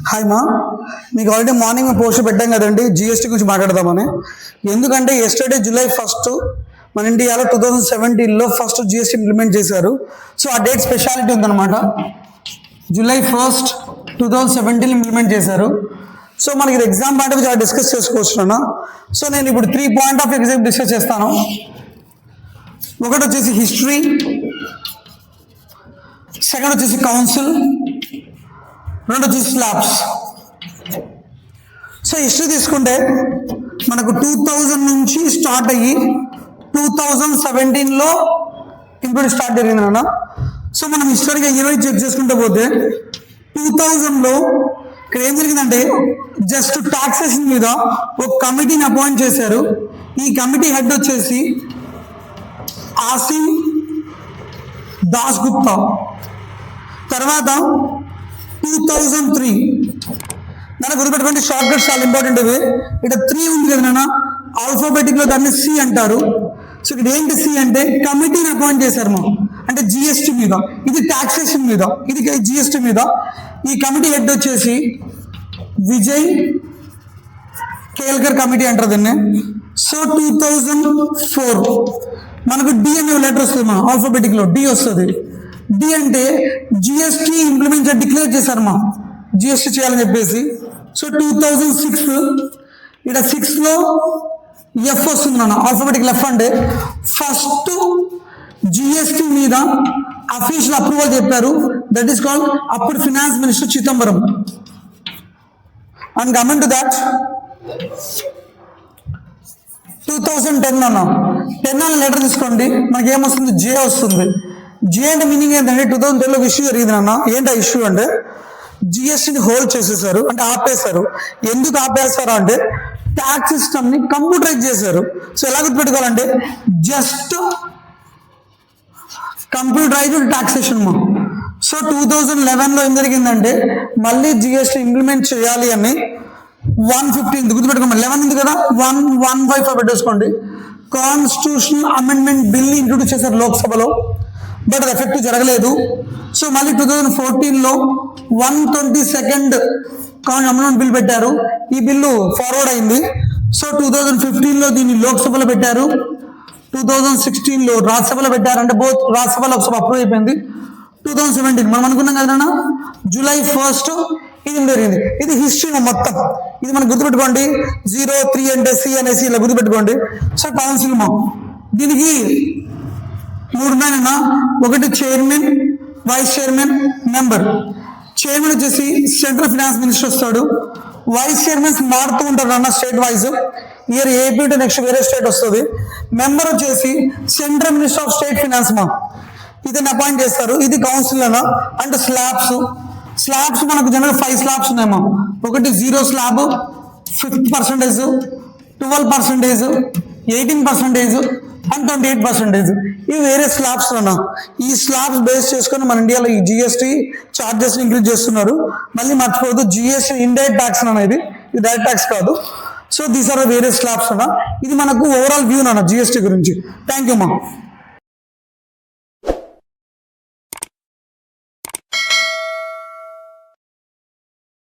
Hi మా, మీకు already morning post పెట్టాం కదండి జిఎస్టీ గురించి మాట్లాడదామని. ఎందుకంటే ఎస్టర్డే July 1 మన ఇండియాలో 2017లో ఫస్ట్ జిఎస్టీ ఇంప్లిమెంట్ చేశారు. సో ఆ డేట్ స్పెషాలిటీ ఉందన్నమాట. July 1, 2017 ఇంప్లిమెంట్ చేశారు. సో మనకి ఇది ఎగ్జామ్ పాయింట్ ఆఫ్ చాలా డిస్కస్ చేసుకోవచ్చు. సో నేను ఇప్పుడు 3 పాయింట్ ఆఫ్ ఎగ్జామ్ డిస్కస్ చేస్తాను. ఒకటి వచ్చేసి హిస్టరీ, సెకండ్ వచ్చేసి కౌన్సిల్, రెండు వచ్చేసి స్లాబ్స్. సో హిస్టరీ తీసుకుంటే మనకు 2000 నుంచి స్టార్ట్ అయ్యి 2017లో ఇంప్లిమెంట్ స్టార్ట్ జరిగింది అన్న. సో మనం హిస్టరీగా ఈరోజు చెక్ చేసుకుంటూ పోతే 2000లో ఇక్కడ ఏం జరిగిందంటే జస్ట్ టాక్సేషన్ మీద ఒక కమిటీని అపాయింట్ చేశారు. ఈ కమిటీ హెడ్ వచ్చేసి ఆసిమ్ దాస్ గుప్తా. తర్వాత 2003 దాన్ని గుర్తుపెట్టుకోండి, షార్ట్ కట్స్ చాలా ఇంపార్టెంట్. ఇవి ఇక్కడ 3 ఉంది కదా నాన్న, ఆల్ఫాబెటిక్లో దాన్ని సి అంటారు. సో ఇక్కడ ఏంటి సి అంటే కమిటీని అపాయింట్ చేశారు మా, అంటే జిఎస్టీ మీద, ఇది టాక్సేషన్ మీద, ఇది జిఎస్టీ మీద. ఈ కమిటీ హెడ్ వచ్చేసి విజయ్ కేల్కర్ కమిటీ అంటారు దీన్ని. సో 2004 మనకు డి అనే లెటర్ వస్తుంది మా, ఆల్ఫాబెటిక్లో డి వస్తుంది. డి అంటే జిఎస్టీ ఇంప్లిమెంట్ డిక్లేర్ చేశారు మా, జిఎస్టీ చేయాలని చెప్పేసి. సో 2006 ఇక్కడ 6లో ఎఫ్ వస్తుంది నాన్న, ఆల్ఫాబెటిక్ ఎఫ్ అంటే ఫస్ట్ జిఎస్టీ మీద అఫీషియల్ అప్రూవల్ చెప్పారు. దట్ ఈస్ కాల్డ్ అప్పుడు finance minister Chidambaram. And coming to that 2010 అన్న, 10 అనే లెటర్ తీసుకోండి, మనకి ఏమొస్తుంది, జే వస్తుంది. జే అంటే మీనింగ్ ఏంటంటే 2010లో ఇష్యూ జరిగింది అన్న. ఏంటి ఆ ఇష్యూ అంటే జిఎస్టీని హోల్డ్ చేసేసారు, అంటే ఆపేశారు. ఎందుకు ఆపేశారు అంటే ట్యాక్స్ సిస్టమ్ని కంప్యూటరైజ్ చేశారు. సో ఎలా గుర్తుపెట్టుకోవాలంటే జస్ట్ కంప్యూటరైజ్డ్ టాక్సేషన్ మా. సో 2011లో ఏం జరిగిందంటే మళ్ళీ జిఎస్టీ ఇంప్లిమెంట్ చేయాలి అని 115 గుర్తుపెట్టుకోండి, 11 ఉంది కదా, 115 పెట్టేసుకోండి. కాన్స్టిట్యూషనల్ అమెండ్మెంట్ బిల్ని ఇంట్రొడ్యూస్ చేశారు లోక్సభలో, బట్ అది ఎఫెక్ట్ జరగలేదు. సో మళ్ళీ 2014లో 122nd అమెండ్మెంట్ బిల్ పెట్టారు. ఈ బిల్లు ఫార్వర్డ్ అయింది. సో 2015లో దీన్ని లోక్సభలో పెట్టారు, 2016లో రాజ్యసభలో పెట్టారు. అంటే బోత్ రాజ్యసభ లోక్సభ అప్రూవ్ అయిపోయింది. 2017 మనం అనుకున్నాం కదా July 1 ఇది జరిగింది. ఇది హిస్టరీ మొత్తం, ఇది మనం గుర్తుపెట్టుకోండి. 03 అంటే సి అనేసి ఇలా గుర్తుపెట్టుకోండి. సో కౌన్సిల్ మా, దీనికి 3 ఉన్నాయన్నా. ఒకటి chairman, vice chairman, member. Chairman వచ్చేసి సెంట్రల్ ఫినాన్స్ మినిస్టర్ వస్తాడు. వైస్ చైర్మన్స్ మారుతూ ఉంటారు అన్న, state wise. Year AP to next వేరే స్టేట్ వస్తుంది. మెంబర్ వచ్చేసి central minister of state finance మా, ఇతన్ని అపాయింట్ చేస్తారు. ఇది కౌన్సిల్ అన్న. అంటే స్లాబ్స్ మనకు జనరల్ 5 స్లాబ్స్ ఉన్నాయమ్మా. ఒకటి 0 స్లాబ్, 50%, 12%, 18% అండ్ 28%. ఇవి వేరే స్లాబ్స్ అన్న. ఈ స్లాబ్స్ బేస్ చేసుకొని మన ఇండియాలో ఈ జిఎస్టీ చార్జెస్ ఇంక్రీజ్ చేస్తున్నారు. మళ్ళీ మర్చిపోవద్దు, జిఎస్టీ ఇండైరెక్ట్ ట్యాక్స్ అన్న, ఇది డైరెక్ట్ ట్యాక్స్ కాదు. సో దీస్ ఆర్ వేరే స్లాబ్స్ అన్న. ఇది మనకు ఓవరాల్ వ్యూ అన్న జిఎస్టీ గురించి. థ్యాంక్ యూ మా.